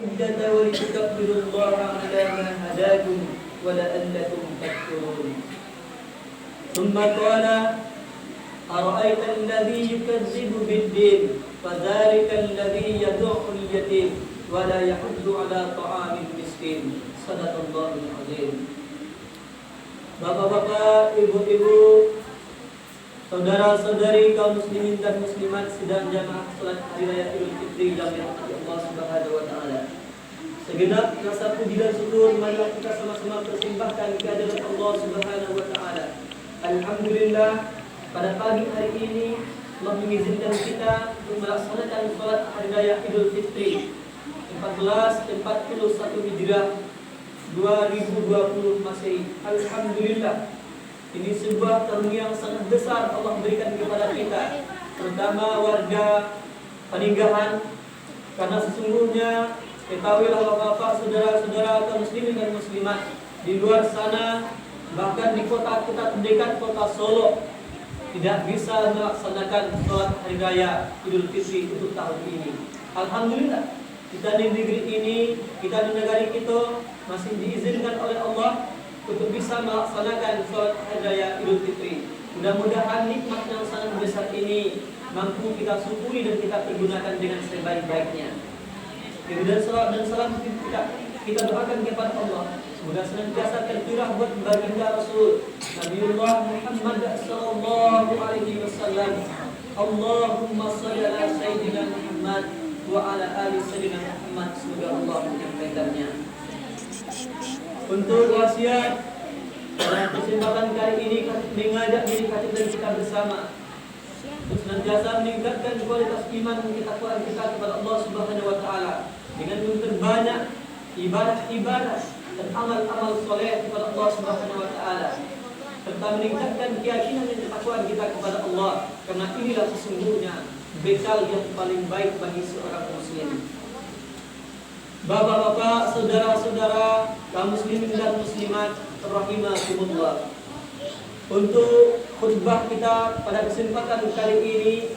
iddata wa litukabbirullaha 'ala ma hadakum wa la'allakum tashkurun. Tsumma qala ara'aita alladhi yukadzibu bid-din fadzalika alladhi yad'u al-yatim wa la yahuddu 'ala ta'amil miskin. Shadaqallahul 'azim. Bapak-bapak, ibu-ibu, saudara-saudari kaum muslimin dan muslimat sedang jamaah salat hari raya Idul Fitri yang dirahmati Allah Subhanahu wa taala. Segenap rasa puji dan syukur marilah kita sama-sama persembahkan kehadirat Allah Subhanahu wa taala. Alhamdulillah, pada pagi hari ini Allah mengizinkan kita untuk melaksanakan salat hari raya Idul Fitri 1441 Hijrah 2020 Masehi. Alhamdulillah, ini sebuah karunia yang sangat besar Allah berikan kepada kita, terutama warga Peninggalan, karena sesungguhnya ketahuilah bapak-bapak, saudara-saudara kaum muslimin dan muslimat di luar sana, bahkan di kota-kota terdekat kota Solo tidak bisa melaksanakan sholat hari raya Idul Fitri untuk tahun ini. Alhamdulillah, kita di negeri ini, kita di negara kita masih diizinkan oleh Allah untuk bisa melaksanakan sholat hari raya Idul Fitri. Mudah-mudahan nikmat yang sangat besar ini mampu kita syukuri dan kita pergunakan dengan sebaik-baiknya. Dan salam kita doakan kepada Allah, semoga senantiasa tercurah buat baginda Rasul Nabiullah Muhammad sallallahu alaihi wasallam. Allahumma shalli ala sayyidina Muhammad wa ala ali sayyidina Muhammad. Semoga Allah menyampaikannya. Untuk wasiat pada kesempatan kali ini, kami mengajak diri kita bersama untuk senantiasa meningkatkan kualitas iman dan ketakwaan kita kepada Allah Subhanahu wa taala dengan memperbanyak ibadah-ibadah dan amal-amal soleh kepada Allah Subhanahu wa taala, serta meningkatkan keyakinan dan ketakwaan kita kepada Allah, karena inilah sesungguhnya bekal yang paling baik bagi seorang muslim. Bapak-bapak, saudara-saudara kaum muslimin dan muslimat rahimakumullah. Untuk khutbah kita pada kesempatan kali ini,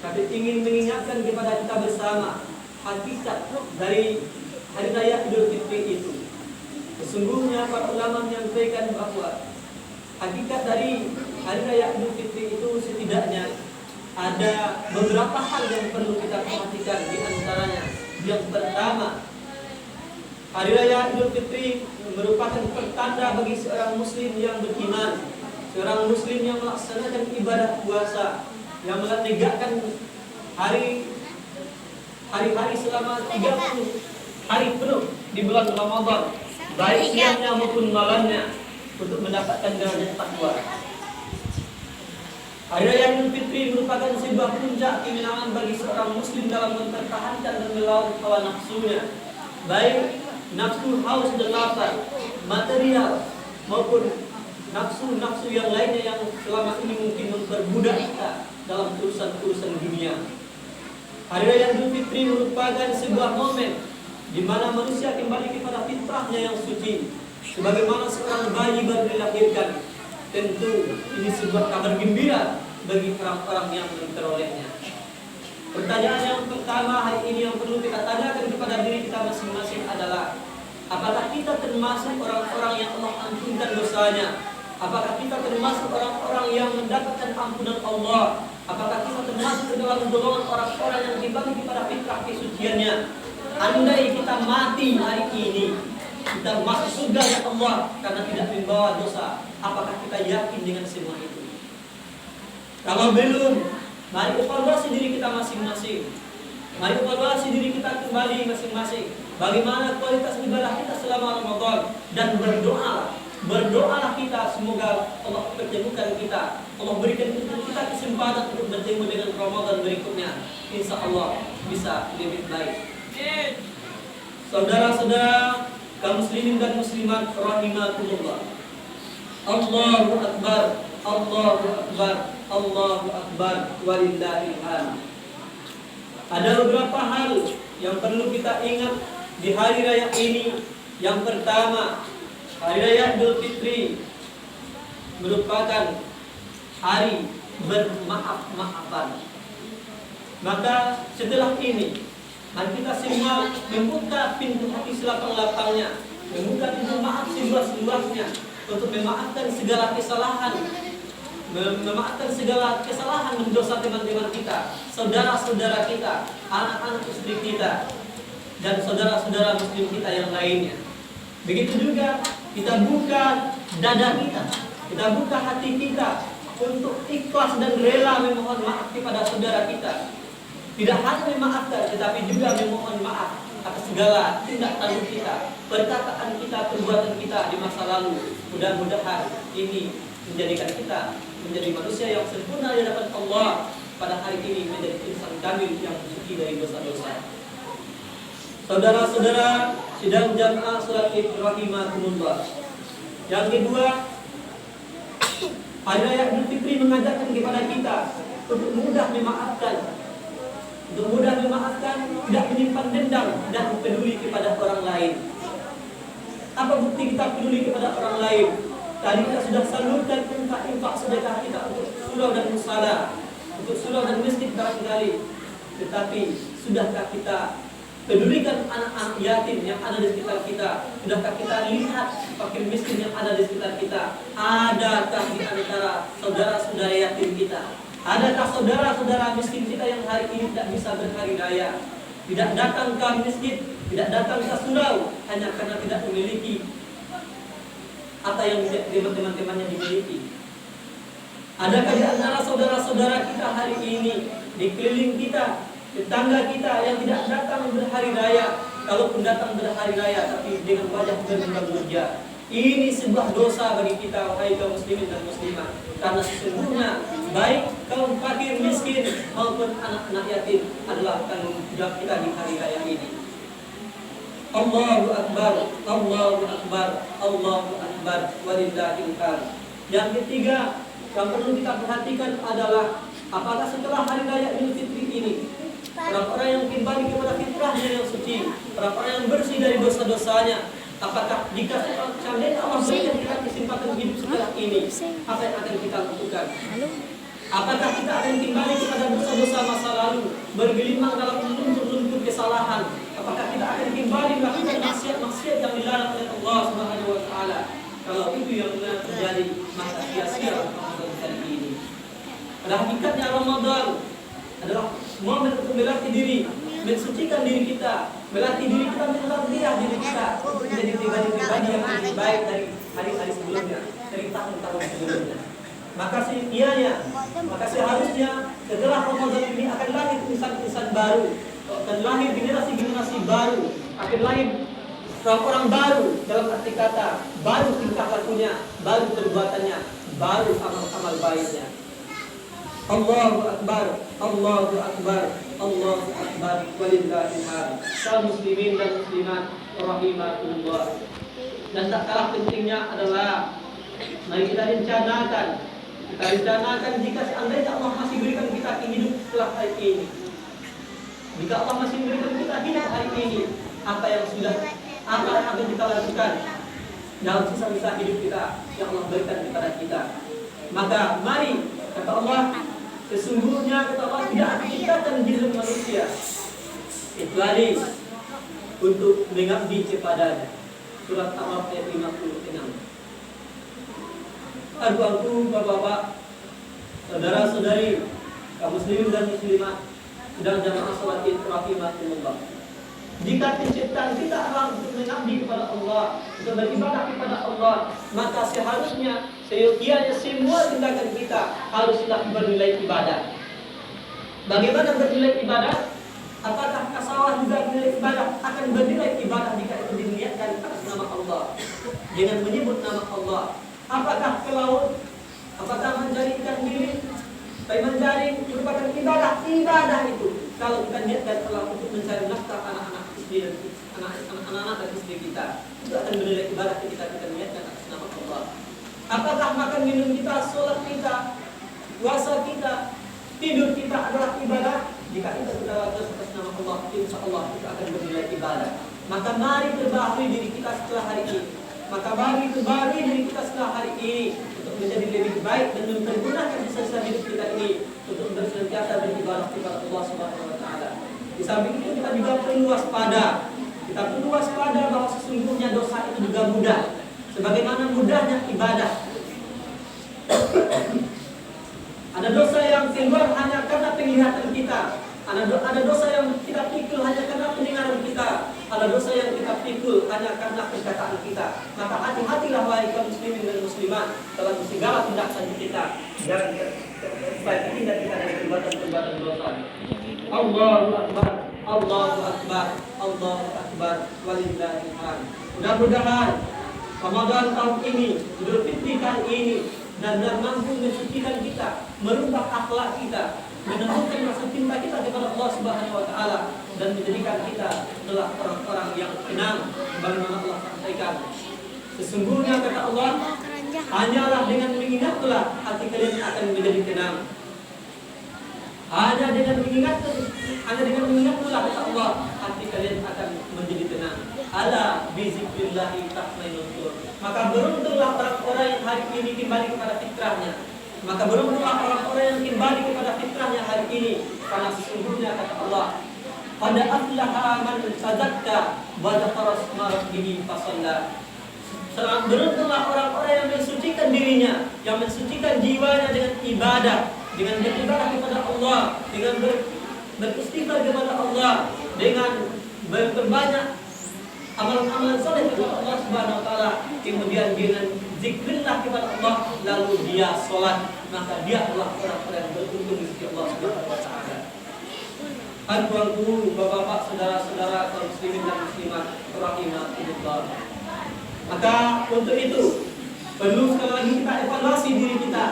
kami ingin mengingatkan kepada kita bersama hakikat dari hari raya Idul Fitri itu. Sesungguhnya para ulama menyampaikan bahwa hakikat dari hari raya Idul Fitri itu setidaknya ada beberapa hal yang perlu kita perhatikan. Di antaranya, yang pertama, hari raya Idul Fitri merupakan pertanda bagi seorang muslim yang beriman, seorang muslim yang melaksanakan ibadah puasa, yang menegakkan hari-hari selama 30 hari penuh di bulan Ramadan, baik siangnya maupun malamnya, untuk mendapatkan derajat takwa. Hari raya Idul Fitri merupakan sebuah puncak kemenangan bagi seorang muslim dalam mempertahankan dan melawan hawa nafsunya, baik nafsu haus dan lapar material maupun nafsu-nafsu yang lainnya yang selama ini mungkin memperbudak kita dalam urusan-urusan dunia. Hari raya Idul Fitri merupakan sebuah momen di mana manusia kembali kepada fitrahnya yang suci, sebagaimana seorang bayi baru dilahirkan. Tentu ini sebuah kabar gembira bagi orang-orang yang memperolehnya. Pertanyaan yang pertama hari ini yang perlu kita tanyakan kepada diri kita masing-masing adalah, apakah kita termasuk orang-orang yang Allah ampunkan dosanya? Apakah kita termasuk orang-orang yang mendapatkan ampunan Allah? Apakah kita termasuk ke dalam golongan orang-orang yang dibagi kepada fitrah kesuciannya? Andai kita mati hari ini, kita masuk surga ya Allah karena tidak membawa dosa, apakah kita yakin dengan semua itu? Kalau belum, mari evaluasi diri kita masing-masing. Mari evaluasi diri kita kembali masing-masing. Bagaimana kualitas ibadah kita selama Ramadan, dan berdoalah kita semoga Allah pertemukan kita. Allah berikan kita kesempatan untuk bertemu dengan Ramadan berikutnya. Insya Allah bisa lebih baik. Saudara-saudara kaum muslimin dan muslimat rahimakumullah. Allahu Akbar, Allahu Akbar, Allahu Akbar, walillahil hamd. Ada beberapa hal yang perlu kita ingat di hari raya ini. Yang pertama, hari raya Idul Fitri merupakan hari bermaaf-maafan. Maka setelah ini Mari kita semua membuka pintu hati selapang-lapangnya, membuka pintu maaf seluas-luasnya untuk memaafkan segala kesalahan, memaafkan segala kesalahan mendosa teman-teman kita, saudara-saudara kita, anak-anak istri kita, dan saudara-saudara muslim kita yang lainnya. Begitu juga kita buka dada kita buka hati kita untuk ikhlas dan rela memohon maaf kepada saudara kita. Tidak hanya memaafkan, tetapi juga memohon maaf atas segala tindak tanduk kita, perkataan kita, perbuatan kita di masa lalu. Mudah-mudahan ini menjadikan kita menjadi manusia yang sempurna di hadapan Allah pada hari ini, menjadi insan kamil yang suci dari dosa-dosa. Saudara-saudara sidang jamaah salat Id rahimakumullah. Yang kedua, Hari Raya Idul Fitri mengajarkan kepada kita untuk mudah memaafkan, tidak menyimpan dendam dan peduli kepada orang lain. Apa bukti kita peduli kepada orang lain? Tadi kita sudah salurkan infak sedekah kita untuk surau dan musala, untuk surau dan masjid barangkali. Tetapi sudahkah kita pedulikan anak-anak yatim yang ada di sekitar kita? Sudahkah kita lihat fakir miskin yang ada di sekitar kita? Adakah di antara saudara-saudara yatim kita? Adakah saudara-saudara miskin kita yang hari ini tidak bisa berhari raya, tidak datang ke masjid, tidak datang ke surau hanya karena tidak memiliki apa yang teman-temannya dimiliki? Adakah di antara saudara-saudara kita hari ini di keliling kita, tetangga kita yang tidak datang berhari raya, kalaupun datang berhari raya tapi dengan wajah bermurja? Ini sebuah dosa bagi kita, wahai kaum muslimin dan muslimat, karena sesungguhnya baik kaum fakir miskin maupun anak-anak yatim adalah tanggung jawab kita di hari raya ini. Allahu Akbar, Allahu Akbar, Allahu Akbar, walillahil hamd. Yang ketiga yang perlu kita perhatikan adalah apakah setelah hari raya Idul Fitri ini orang-orang yang kembali kepada fitrahnya yang suci, orang-orang yang bersih dari dosa-dosanya, apakah jika seandainya Allah berikan kita kesempatan hidup setelah ini, apa yang akan kita lakukan? Apakah kita akan kembali kepada dosa-dosa masa lalu, bergelimang dalam lumpur-lumpur kesalahan? Apakah kita akan kembali melakukan maksiat-maksiat yang dilarang oleh Allah Subhanahu wa taala? Kalau itu yang benar terjadi, maka sia-sia Ramadan kali ini. Pada hakikatnya Ramadan adalah momen untuk melatih diri, mensucikan diri kita, melatih diri kita, menlatih diri kita menjadi pribadi-pribadi yang lebih baik dari hari-hari sebelumnya, dari tahun-tahun sebelumnya. Maka seharusnya setelah Ramadan ini akan lahir insan-insan baru, akan lahir generasi-generasi baru, akan lahir orang baru dalam arti kata, baru tingkah lakunya, baru perbuatannya, baru amal-amal baiknya. Allahu Akbar, Allahu Akbar, Allahu Akbar, walillahil hamd. Kaum muslimin dan muslimat rahimakumullah. Dan tak kalah pentingnya adalah mari kita rencanakan jika seandainya Allah masih berikan kita hidup setelah hari ini. Jika Allah masih berikan kita hidup hari ini, apa yang akan kita lakukan dalam sisa-sisa hidup kita yang Allah berikan kepada kita? Maka mari, kata Allah, sesungguhnya kata Allah tidak akan diciptakan jiwa manusia kecuali untuk mengabdi kepadanya. Surat Al-A'raf ayat 56. Aduh, bapak-bapak, saudara-saudari, kaum muslimin dan muslimat, sedang jamaah salat Id rahimakumullah. Jika penciptaan kita adalah untuk mengabdi kepada Allah, untuk beribadah kepada Allah, maka seharusnya seyogianya semua tindakan kita haruslah bernilai ibadah. Bagaimana bernilai ibadah? Apakah kasawah juga bernilai ibadah? Akan bernilai ibadah jika itu diniatkan atas nama Allah, dengan menyebut nama Allah. Apakah ke laut? Apakah menjadi ikan diri? Menjadi merupakan ibadah itu. Kalau kita niatkan Allah untuk mencari nafkah anak-anak istri dan anak-anak dan istri kita, itu akan bernilai ibadah ketika kita niatkan atas nama Allah. Apakah makan minum kita, sholat kita, puasa kita, tidur kita adalah ibadah? Jika itu kita lakukan atas nama Allah, insya Allah itu akan bernilai ibadah. Maka mari perbaharui diri kita setelah hari ini. Maka mari perbaharui diri kita setelah hari ini untuk menjadi lebih baik dan mempergunakan sisa-sisa hidup kita ini untuk bersenantiasa beribadah kepada Allah Subhanahu wa taala. Di samping itu kita juga perlu waspada. Kita perlu waspada bahwa sesungguhnya dosa itu juga mudah. Sebagaimana mudahnya ibadah. Ada dosa yang keluar hanya karena penglihatan kita. Ada dosa yang kita pikul hanya karena pendengaran kita. Ada dosa yang kita pikul hanya karena perkataan kita. Maka hati-hatilah wahai kaum muslimin dan muslimat dalam segala tindakan kita. Jangan supaya terhindar kita dari perbuatan-perbuatan dosa. Allahu Akbar, Allahu Akbar, Allahu Akbar, walillahil hamd. Mudah-mudahan Ramadan tahun ini, Idul Fitri kali ini benar-benar mampu mensucikan kita, merubah akhlak kita, menemukan rasa cinta kita kepada Allah Subhanahu wa taala dan menjadikan kita adalah orang-orang yang tenang. Bagaimana Allah sampaikan, sesungguhnya kata Allah, hanyalah dengan mengingatlah hati kalian akan menjadi tenang. Hanya dengan mengingatlah kata Allah, hati kalian akan menjadi tenang. Ala bizikrillahi tatma'innul qulub. Maka beruntunglah orang-orang yang hari ini kembali kepada fitrahnya. Maka beruntunglah orang-orang yang kembali kepada fitrahnya hari ini, karena sesungguhnya kata Allah, qad aflaha man tazakka wa dzakara isma rabbih fasalla. Beruntunglah orang-orang yang mensucikan dirinya, yang mensucikan jiwanya dengan ibadah, dengan beribadah kepada Allah, dengan beristighfar kepada Allah, dengan berbanyak amalan-amalan saleh kepada Allah Subhanahu wa taala, kemudian dengan zikrillah kepada Allah, lalu dia salat, maka dia adalah orang-orang yang beruntung di sisi Allah Subhanahu wa taala. Tuanku, bapak-bapak, saudara-saudara kaum muslimin dan muslimat rahimakumullah. Maka untuk itu perlu sekali lagi kita evaluasi diri kita.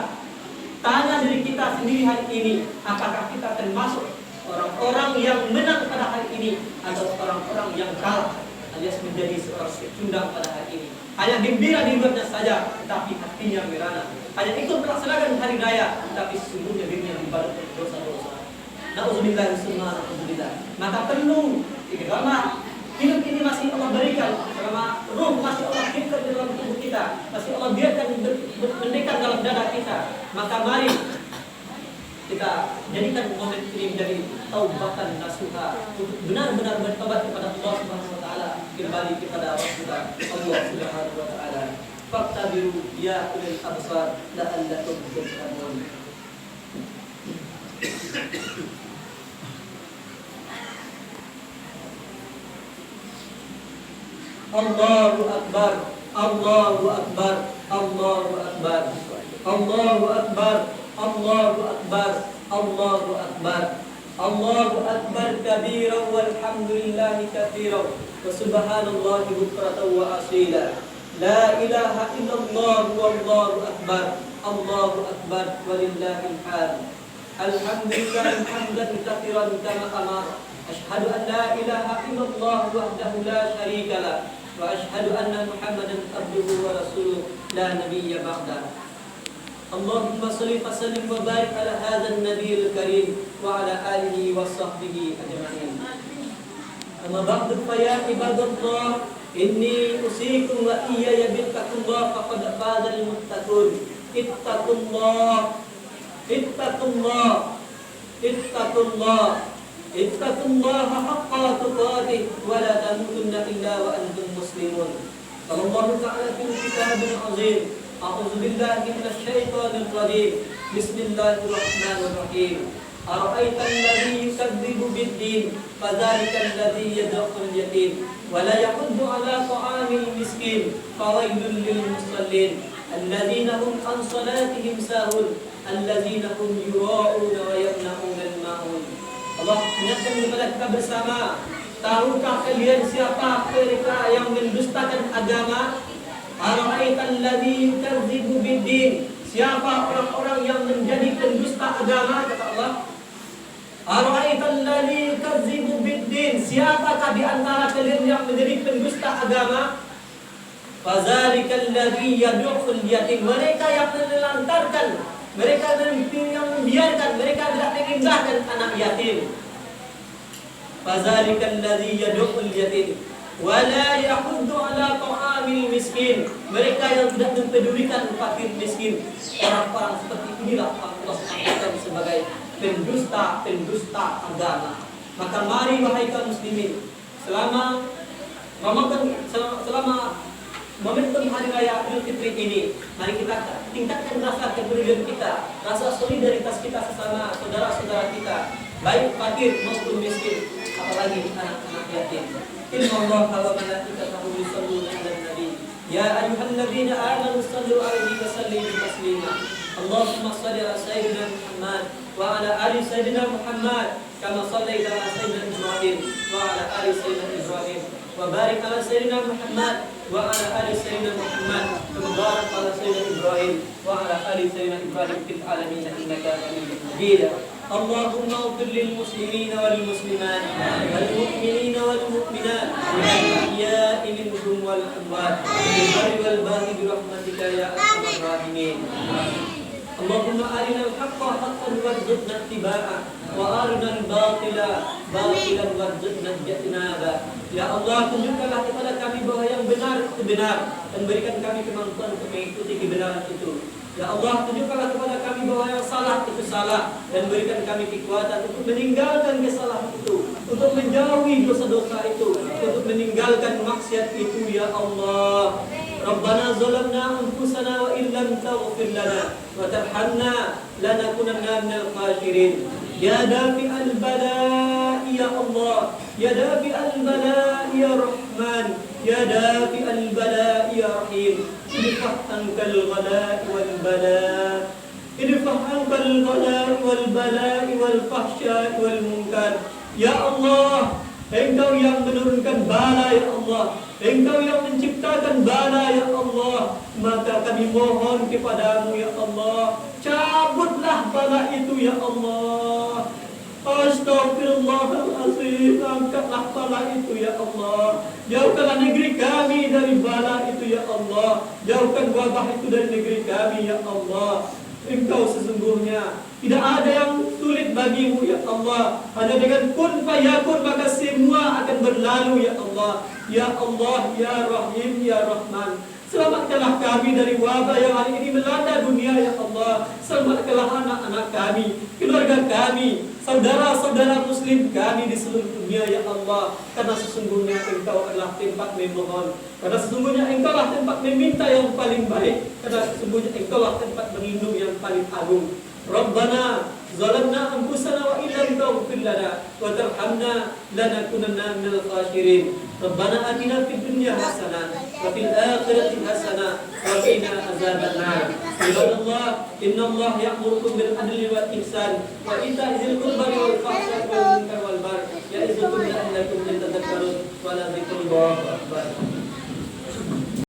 Tanya diri kita sendiri hari ini, apakah kita termasuk orang-orang yang menang pada hari ini atau orang-orang yang kalah, alias menjadi seorang pecundang pada hari ini. Hanya gembira di luarnya saja, tetapi hatinya merana. Hanya ikut melaksanakan hari raya, tetapi sesungguhnya dirinya dibalut oleh dosa-dosa. Nauzubillah summa nauzubillah. Maka perlu karena hidup ini masih Allah berikan, karena ruh masih Allah kirimkan di dalam tubuh kita, masih Allah biarkan mendekat dalam dada kita. Maka mari kita jadikan momen ini menjadi taubatan nasuha, untuk benar-benar bertobat kepada Allah Subhanahu wa taala, kembali kepada Rasulullah Allah Subhanahu wa taala. Fattabiru ya ulil absar la'allakum tahtadun. Allahu Akbar, Allahu Akbar, Allahu Akbar, Allahu Akbar, Allahu Akbar, Allahu Akbar, Allahu Akbar kabiran walhamdulillahi katsiran wa subhanallahi bukratan wa asila. La ilaha illallah wallahu akbar, Allahu akbar walillahil hamd. Alhamdulillah hamdan katsiran kama amara. Asyhadu an la ilaha illallah wahdahu la syarika lah. Wa asyhadu anna Muhammadan abduhu wa rasuluh la nabiyya ba'da. Allahumma shalli wa sallim wa barik ala hadzal nabiyil karim wa ala alihi wa sahbihi ajma'in. Amma ba'du fa ya ibadallah, inni usikum wa iyaya bittaqullah faqad fazal muttaqun. Ittaqullah, ittaqullah, ittaqullah, ittaqullaha haqqa tuqatih wa la tamutunna illa wa antum muslimun. Sallallahu ta'ala fil kitabil azim. A'udzu billahi minasy syaithanir rajim. Bismillahirrahmanirrahim. Ara'aita alladhi yukadzibu bid-din fadzalika alladhi yad'ul yatim wa la yahuddu 'ala ta'amil miskin fawailul lil musallin alladzina hum an salatihim sahun alladzina hum yura'una wa yamna'una al-ma'un. Allah mengingatkan kepada kita bersama, tahukah kalian siapa mereka yang mendustakan agama? Ara'aital ladzi yukadzibu bid-din. Siapa orang-orang yang menjadi pendusta agama, kata Allah. Ara'aital ladzi yukadzibu bid-din. Siapakah di antara kalian yang menjadi pendusta agama? Fadzalikal ladzi yad'ul yatim. Mereka yang menelantarkan, mereka yang membiarkan, mereka tidak mengindahkan anak yatim. Fadzalikal ladzi yad'ul yatim wa la yahuddu 'ala ta'amil miskin. Mereka yang tidak mempedulikan fakir miskin. Orang-orang seperti inilah Allah sampaikan sebagai pendusta agama. Maka mari wahai kaum muslimin, selama Ramadan, selama momentum hari raya Idul Fitri ini, mari kita tingkatkan rasa kepedulian kita, rasa solidaritas kita sesama saudara-saudara kita, baik fakir maupun miskin, apalagi anak-anak yatim. Innallaha wa malaikatahu yusholluna 'alan nabi. Ya ayyuhalladzina amanu shallu 'alaihi wa sallimu taslima. Allahumma shalli 'ala sayyidina Muhammad wa 'ala ali sayyidina Muhammad kama shallaita 'ala sayyidina Ibrahim wa 'ala ali sayyidina Ibrahim wa barik 'ala sayyidina Muhammad wa 'ala ali sayyidina Muhammad kama barakta 'ala sayyidina Ibrahim wa 'ala ali sayyidina Ibrahim fil alamin innaka Hamidum Majid. Allahumma ighfir lil muslimina wal muslimat wal mu'minina wal mu'minat wal ahya'i minhum wal amwat bil barri wal bahri bi rahmatika ya arhamar rahimin. Allahumma arinal haqqa haqqan warzuqna ittiba'ah wa arinal batila batilan warzuqna ijtinaba. Ya Allah, tunjukkanlah kepada kami bahwa yang benar itu benar dan berikan kami kemampuan untuk mengikuti kebenaran itu. Ya Allah, tunjukkanlah kepada kami bahwa yang salah itu salah dan berikan kami kekuatan untuk meninggalkan kesalahan itu, untuk menjauhi dosa-dosa itu, untuk meninggalkan maksiat itu ya Allah. Rabbana zalamna anfusana wa illam taghfir lana wa tarhamna lanakunanna minal khasirin. Ya dafi'al bala'i ya Allah, ya dafi'al bala'i ya Rahman, ya dafi'al bala'i ya Rahim. Idfa' ankal ghala'i wal bala', idfa' ankal ghala'i wal bala'i wal fahsya'i wal munkar. Ya Allah, Engkau yang menurunkan bala ya Allah, Engkau yang menciptakan bala ya Allah, maka kami mohon kepadamu ya Allah, cabutlah bala itu ya Allah. Astagfirullahaladzim, angkatlah bala itu ya Allah. Jauhkanlah negeri kami dari bala itu ya Allah. Jauhkan wabah itu dari negeri kami ya Allah. Engkau sesungguhnya tidak ada yang sulit bagimu ya Allah. Hanya dengan kun fayakun maka semua akan berlalu ya Allah. Ya Allah, ya Rahim, ya Rahman, selamatkanlah kami dari wabah yang hari ini melanda dunia ya Allah. Selamatkanlah anak-anak kami, keluarga kami, saudara-saudara muslim kami di seluruh dunia ya Allah. Karena sesungguhnya Engkau adalah tempat memohon, karena sesungguhnya Engkau lah tempat meminta yang paling baik, karena sesungguhnya Engkau lah tempat berlindung yang paling agung. Rabbana zalamna anfusana wa illam taghfir lana wa tarhamna lanakunanna minal khasirin. Rabbana atina fid dunya hasanah wa fil akhirati hasanah wa qina azabannar. Ibadallah, innallaha ya'murukum bil adli wal ihsan wa ita'i dzil qurba wal fahsya'i wal munkar wal baghi ya'izukum la'allakum tadhakkarun wa la dzikrullahi akbar.